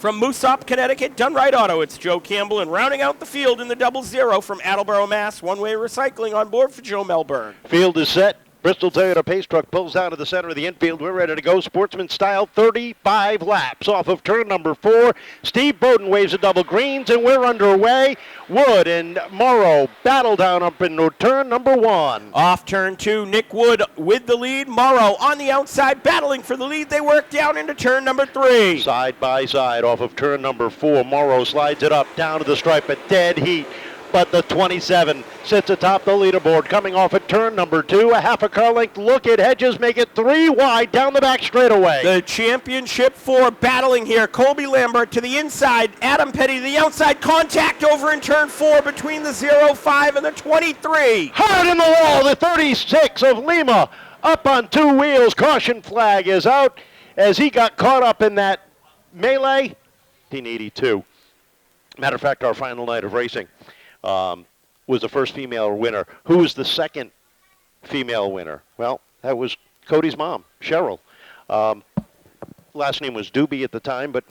From Moosop, Connecticut, Done Right Auto, it's Joe Campbell, and rounding out the field in the 00 from Attleboro, Mass. One-way recycling on board for Joe Melbourne. Field is set. Bristol Toyota Pace Truck pulls down to the center of the infield. We're ready to go. Sportsman style, 35 laps off of turn number 4. Steve Bowden waves a double greens, and we're underway. Wood and Morrow battle down up in turn number 1. Off turn 2, Nick Wood with the lead. Morrow on the outside battling for the lead. They work down into turn number 3. Side by side off of turn number 4. Morrow slides it up down to the stripe at dead heat. But the 27 sits atop the leaderboard, coming off at turn number 2. A half a car length look at Hedges, make it 3 wide down the back straightaway. The championship 4 battling here. Colby Lambert to the inside. Adam Pettey to the outside. Contact over in turn 4 between the 05 and the 23. Hard in the wall, the 36 of Lima up on 2 wheels. Caution flag is out as he got caught up in that melee. 82. Matter of fact, our final night of racing was the first female winner. Who was the second female winner? Well, that was Cody's mom, Cheryl. Last name was Doobie at the time, but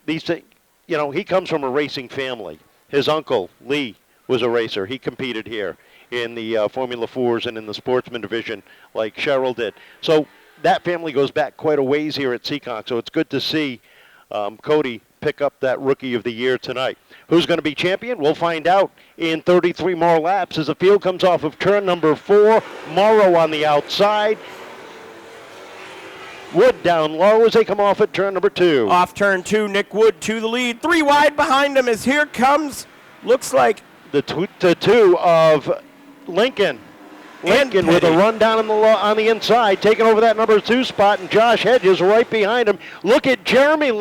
these things, he comes from a racing family. His uncle Lee was a racer. He competed here in the Formula 4s and in the Sportsman division, like Cheryl did. So that family goes back quite a ways here at Seekonk. So it's good to see Cody pick up that Rookie of the Year tonight. Who's going to be champion? We'll find out in 33 more laps as the field comes off of turn number 4. Morrow on the outside. Wood down low as they come off at turn number 2. Off turn 2, Nick Wood to the lead. 3 wide behind him as here comes, looks like the two of Lincoln. Lincoln with a run down on the inside, taking over that number 2 spot, and Josh Hedges right behind him. Look at Jeremy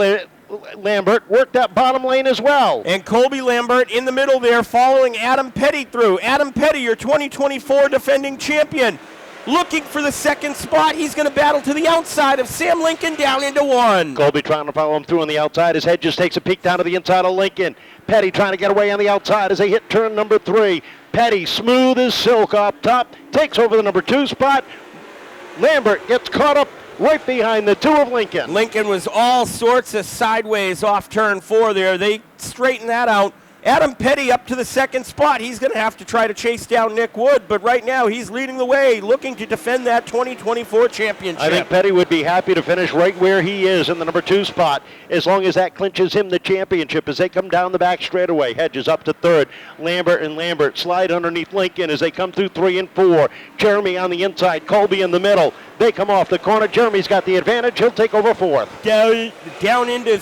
Lambert work that bottom lane as well. And Colby Lambert in the middle there following Adam Pettey through. Adam Pettey, your 2024 defending champion, looking for the second spot. He's going to battle to the outside of Sam Lincoln down into 1. Colby trying to follow him through on the outside as Hedges takes a peek down to the inside of Lincoln. Pettey trying to get away on the outside as they hit turn number 3. Pettey, smooth as silk up top, takes over the number 2 spot. Lambert gets caught up right behind the 2 of Lincoln. Lincoln was all sorts of sideways off turn 4 there. They straightened that out. Adam Pettey up to the second spot. He's going to have to try to chase down Nick Wood, but right now he's leading the way, looking to defend that 2024 championship. I think Pettey would be happy to finish right where he is in the number 2 spot, as long as that clinches him the championship as they come down the back straightaway. Hedges up to 3rd. Lambert slide underneath Lincoln as they come through 3 and 4. Jeremy on the inside, Colby in the middle. They come off the corner. Jeremy's got the advantage. He'll take over 4th. Down into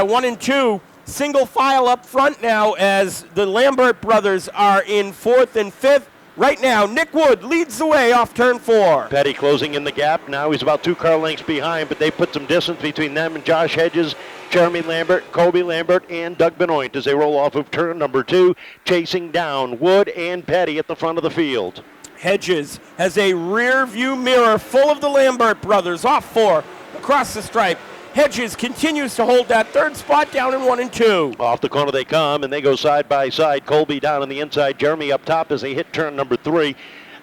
1 and 2. Single file up front now as the Lambert brothers are in 4th and 5th. Right now, Nick Wood leads the way off turn 4. Pettey closing in the gap. Now he's about 2 car lengths behind, but they put some distance between them and Josh Hedges, Jeremy Lambert, Colby Lambert, and Doug Benoit as they roll off of turn number 2, chasing down Wood and Pettey at the front of the field. Hedges has a rear view mirror full of the Lambert brothers. Off 4, across the stripe. Hedges continues to hold that 3rd spot down in 1 and 2. Off the corner they come, and they go side by side. Colby down on the inside, Jeremy up top as they hit turn number 3.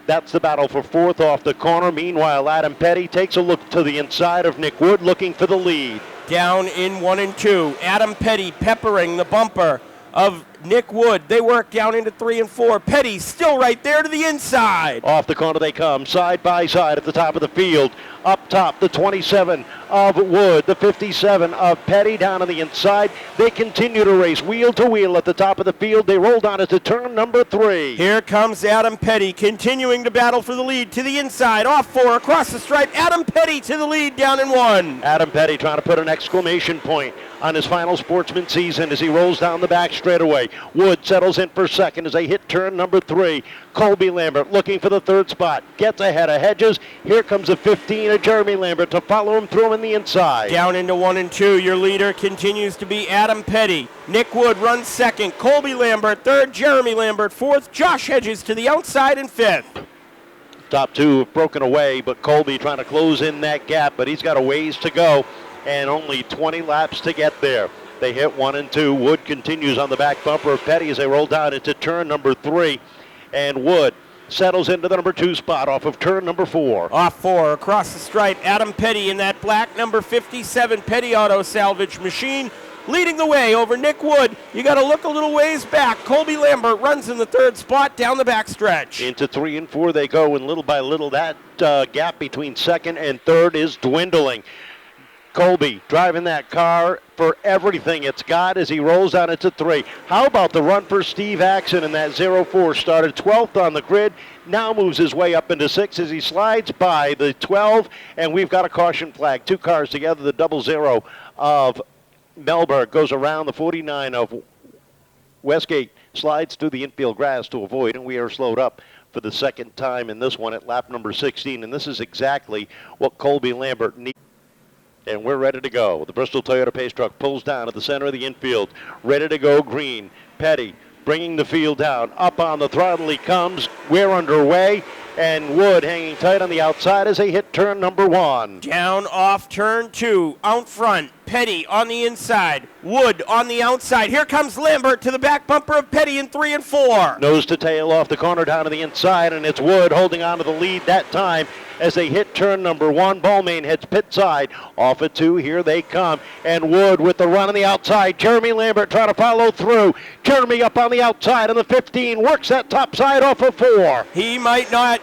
That's the battle for 4th off the corner. Meanwhile, Adam Pettey takes a look to the inside of Nick Wood, looking for the lead. Down in 1 and 2, Adam Pettey peppering the bumper of Nick Wood. They work down into 3 and 4. Pettey still right there to the inside. Off the corner they come, side by side at the top of the field. Up top, the 27 of Wood, the 57 of Pettey down on the inside. They continue to race wheel to wheel at the top of the field. They roll down into turn number 3. Here comes Adam Pettey continuing to battle for the lead to the inside. Off 4, across the stripe. Adam Pettey to the lead down in 1. Adam Pettey trying to put an exclamation point on his final Sportsman season as he rolls down the back straightaway. Wood settles in for 2nd as they hit turn number 3. Colby Lambert looking for the 3rd spot. Gets ahead of Hedges. Here comes the 15 of Jeremy Lambert to follow him through on the inside. Down into 1 and 2. Your leader continues to be Adam Pettey. Nick Wood runs 2nd. Colby Lambert 3rd. Jeremy Lambert 4th. Josh Hedges to the outside in 5th. Top 2 have broken away, but Colby trying to close in that gap, but he's got a ways to go and only 20 laps to get there. They hit 1 and 2. Wood continues on the back bumper of Pettey as they roll down into turn number 3. And Wood settles into the number 2 spot off of turn number 4. Off 4, across the stripe, Adam Pettey in that black number 57 Pettey Auto Salvage machine. leading the way over Nick Wood. You got to look a little ways back. Colby Lambert runs in the third spot down the backstretch. Into 3 and 4 they go, and little by little that gap between second and third is dwindling. Colby driving that car for everything it's got as he rolls down into 3. How about the run for Steve Axon in that 0-4? Started 12th on the grid, now moves his way up into 6 as he slides by the 12, and we've got a caution flag. 2 cars together, the 00 of Melberg goes around the 49 of Westgate, slides through the infield grass to avoid, and we are slowed up for the second time in this one at lap number 16, and this is exactly what Colby Lambert needs. And we're ready to go. The Bristol Toyota Pace Truck pulls down at the center of the infield. Ready to go green. Pettey bringing the field down. Up on the throttle he comes. We're underway. And Wood hanging tight on the outside as they hit turn number 1. Down off turn 2. Out front. Pettey on the inside. Wood on the outside. Here comes Lambert to the back bumper of Pettey in 3 and 4. Nose to tail off the corner down to the inside. And it's Wood holding on to the lead that time as they hit turn number 1. Ballmain heads pit side. Off at 2, here they come. And Wood with the run on the outside. Jeremy Lambert trying to follow through. Jeremy up on the outside on the 15. Works that top side off of 4. He might not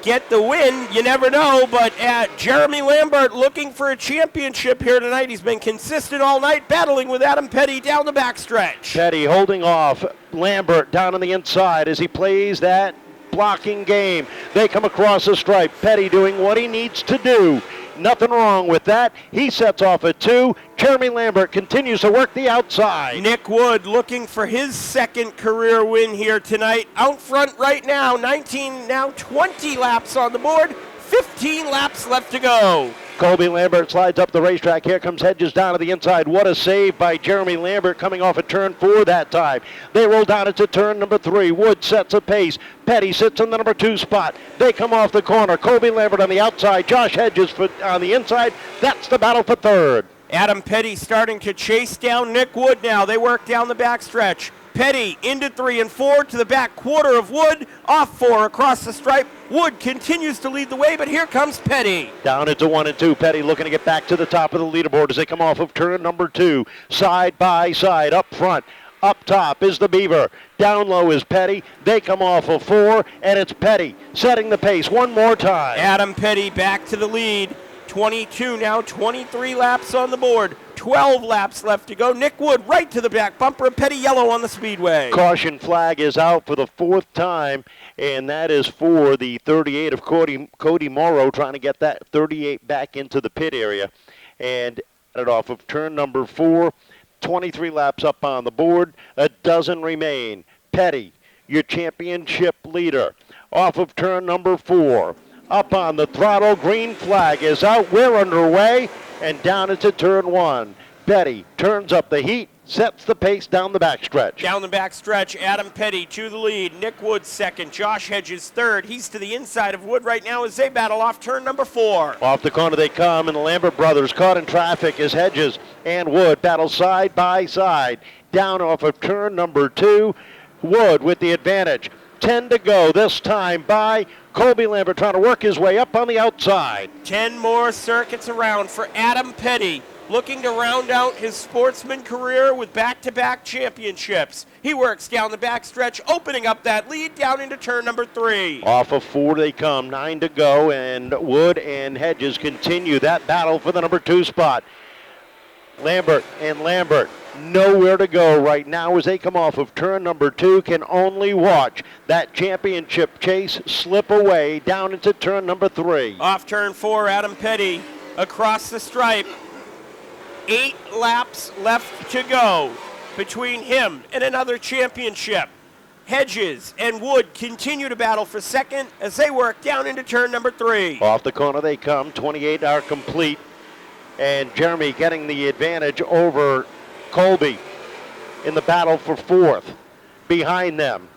get the win, you never know, but Jeremy Lambert looking for a championship here tonight. He's been consistent all night, battling with Adam Pettey down the backstretch. Pettey holding off Lambert down on the inside as he plays that blocking game. They come across the stripe. Pettey doing what he needs to do. Nothing wrong with that. He sets off at 2. Jeremy Lambert continues to work the outside. Nick Wood looking for his second career win here tonight. Out front right now, 19, now 20 laps on the board. 15 laps left to go. Colby Lambert slides up the racetrack. Here comes Hedges down to the inside. What a save by Jeremy Lambert coming off at turn 4 that time. They roll down into turn number 3. Wood sets a pace. Pettey sits in the number 2 spot. They come off the corner. Colby Lambert on the outside. Josh Hedges on the inside. That's the battle for third. Adam Pettey starting to chase down Nick Wood now. They work down the backstretch. Pettey into 3 and 4 to the back quarter of Wood. Off 4 across the stripe. Wood continues to lead the way, but here comes Pettey. Down into 1 and 2. Pettey looking to get back to the top of the leaderboard as they come off of turn number 2. Side by side, up front. Up top is the Beaver. Down low is Pettey. They come off of 4, and it's Pettey setting the pace one more time. Adam Pettey back to the lead. 22 now, 23 laps on the board. 12 laps left to go. Nick Wood right to the back bumper. Pettey yellow on the speedway. Caution flag is out for the 4th time, and that is for the 38 of Cody Morrow trying to get that 38 back into the pit area. And it off of turn number 4, 23 laps up on the board. A dozen remain. Pettey, your championship leader. Off of turn number 4. Up on the throttle, green flag is out. We're underway, and down into turn 1. Pettey turns up the heat, sets the pace down the backstretch. Down the backstretch, Adam Pettey to the lead. Nick Wood second. Josh Hedges third. He's to the inside of Wood right now as they battle off turn number 4. Off the corner they come, and the Lambert brothers caught in traffic as Hedges and Wood battle side by side. Down off of turn number 2, Wood with the advantage. 10 to go this time by Colby Lambert trying to work his way up on the outside. 10 more circuits around for Adam Pettey, looking to round out his Sportsman career with back-to-back championships. He works down the backstretch, opening up that lead down into turn number 3. Off of 4 they come, 9 to go, and Wood and Hedges continue that battle for the number 2 spot. Lambert and Lambert nowhere to go right now as they come off of turn number 2. Can only watch that championship chase slip away down into turn number 3. Off turn 4, Adam Pettey across the stripe. 8 laps left to go between him and another championship. Hedges and Wood continue to battle for second as they work down into turn number 3. Off the corner they come. 28 are complete. And Jeremy getting the advantage over Colby in the battle for 4th. Behind them,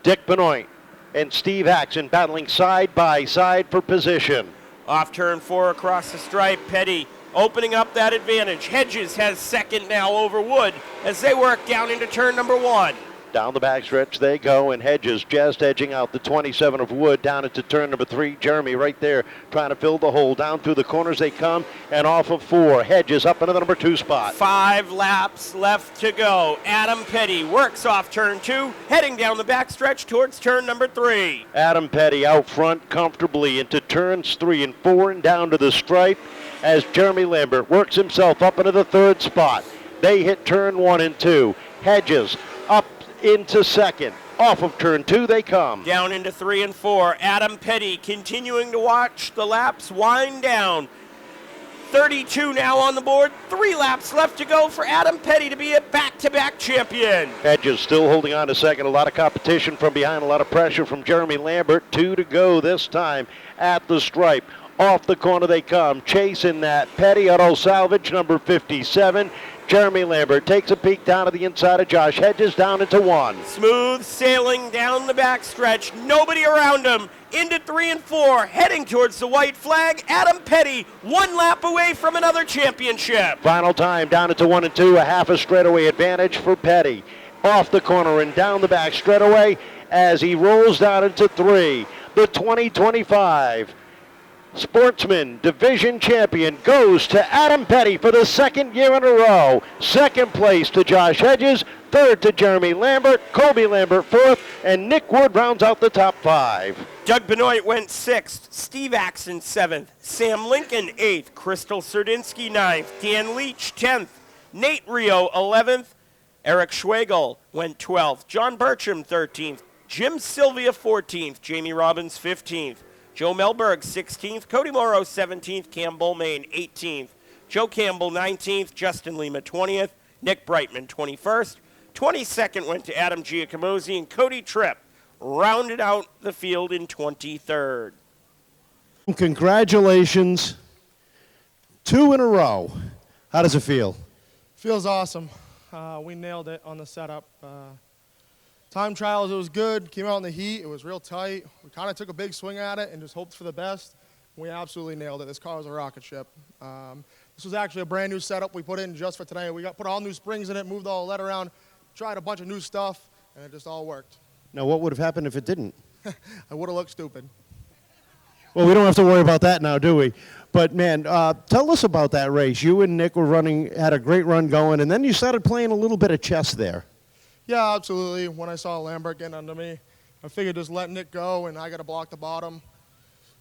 Doug Benoit and Steve Axon battling side by side for position. Off turn 4 across the stripe, Pettey opening up that advantage. Hedges has second now over Wood as they work down into turn number 1. Down the backstretch they go, and Hedges just edging out the 27 of Wood down into turn number 3. Jeremy right there trying to fill the hole. Down through the corners they come, and off of 4. Hedges up into the number 2 spot. 5 laps left to go. Adam Pettey works off turn 2, heading down the backstretch towards turn number 3. Adam Pettey out front comfortably into turns 3 and 4 and down to the stripe as Jeremy Lambert works himself up into the 3rd spot. They hit turn 1 and 2. Hedges up into 2nd. Off of turn 2 they come. Down into 3 and 4. Adam Pettey continuing to watch the laps wind down. 32 now on the board. 3 laps left to go for Adam Pettey to be a back-to-back champion. Hedges still holding on to 2nd. A lot of competition from behind. A lot of pressure from Jeremy Lambert. 2 to go this time at the stripe. Off the corner they come. Chasing that Pettey Auto Salvage number 57. Jeremy Lambert takes a peek down to the inside of Josh Hedges, down into 1. Smooth sailing down the backstretch. Nobody around him. Into 3 and 4. Heading towards the white flag. Adam Pettey 1 lap away from another championship. Final time down into 1 and 2. A half a straightaway advantage for Pettey. Off the corner and down the back straightaway as he rolls down into 3. The 2025 Sportsman Division Champion goes to Adam Pettey for the 2nd year in a row. 2nd place to Josh Hedges, 3rd to Jeremy Lambert, Colby Lambert 4th, and Nick Wood rounds out the top 5. Doug Benoit went 6th, Steve Axon 7th, Sam Lincoln 8th, Crystal Serydynski 9th, Dan Leach 10th, Nate Rio 11th, Eric Schwagel went 12th, John Bertram 13th, Jim Sylvia 14th, Jamie Robbins 15th, Joe Melberg 16th, Cody Morrow 17th, Cam Bolmain 18th, Joe Campbell 19th, Justin Lima 20th, Nick Brightman 21st, 22nd went to Adam Giacomosi, and Cody Tripp rounded out the field in 23rd. Congratulations. 2 in a row. How does it feel? Feels awesome. We nailed it on the setup. Time trials, it was good. Came out in the heat. It was real tight. We kind of took a big swing at it and just hoped for the best. We absolutely nailed it. This car was a rocket ship. This was actually a brand new setup we put in just for tonight. We put all new springs in it, moved all the lead around, tried a bunch of new stuff, and it just all worked. Now, what would have happened if it didn't? I would have looked stupid. Well, we don't have to worry about that now, do we? But, man, tell us about that race. You and Nick were had a great run going, and then you started playing a little bit of chess there. Yeah, absolutely. When I saw Lambert getting under me, I figured just let Nick go, and I got to block the bottom.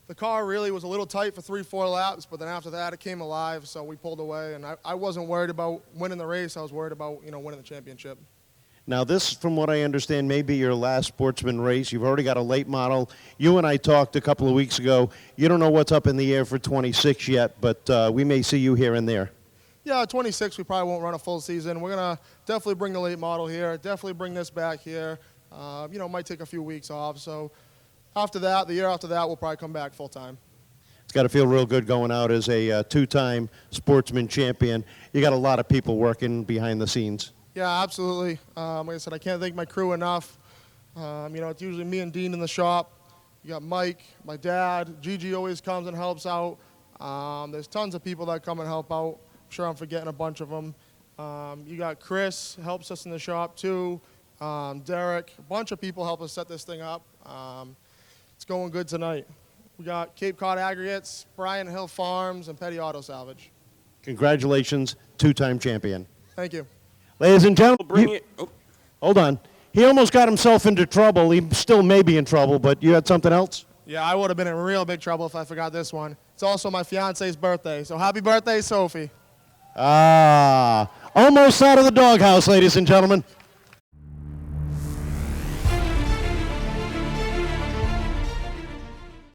The car really was a little tight for 3-4 laps, but then after that it came alive, so we pulled away. And I wasn't worried about winning the race. I was worried about winning the championship. Now, this, from what I understand, may be your last Sportsman race. You've already got a late model. You and I talked a couple of weeks ago. You don't know what's up in the air for 26 yet, but we may see you here and there. Yeah, 26, we probably won't run a full season. We're going to definitely bring the late model here, definitely bring this back here. Might take a few weeks off. So after that, the year after that, we'll probably come back full time. It's got to feel real good going out as a 2-time Sportsman champion. You got a lot of people working behind the scenes. Yeah, absolutely. Like I said, I can't thank my crew enough. It's usually me and Dean in the shop. You got Mike, my dad. Gigi always comes and helps out. There's tons of people that come and help out. I'm sure I'm forgetting a bunch of them. You got Chris, helps us in the shop too. Derek, a bunch of people help us set this thing up. It's going good tonight. We got Cape Cod Aggregates, Bryan Hill Farms, and Pettey Auto Salvage. Congratulations, 2-time champion. Thank you. Ladies and gentlemen, hold on. He almost got himself into trouble. He still may be in trouble, but you had something else? Yeah, I would have been in real big trouble if I forgot this one. It's also my fiance's birthday, so happy birthday, Sophie. Almost out of the doghouse, ladies and gentlemen.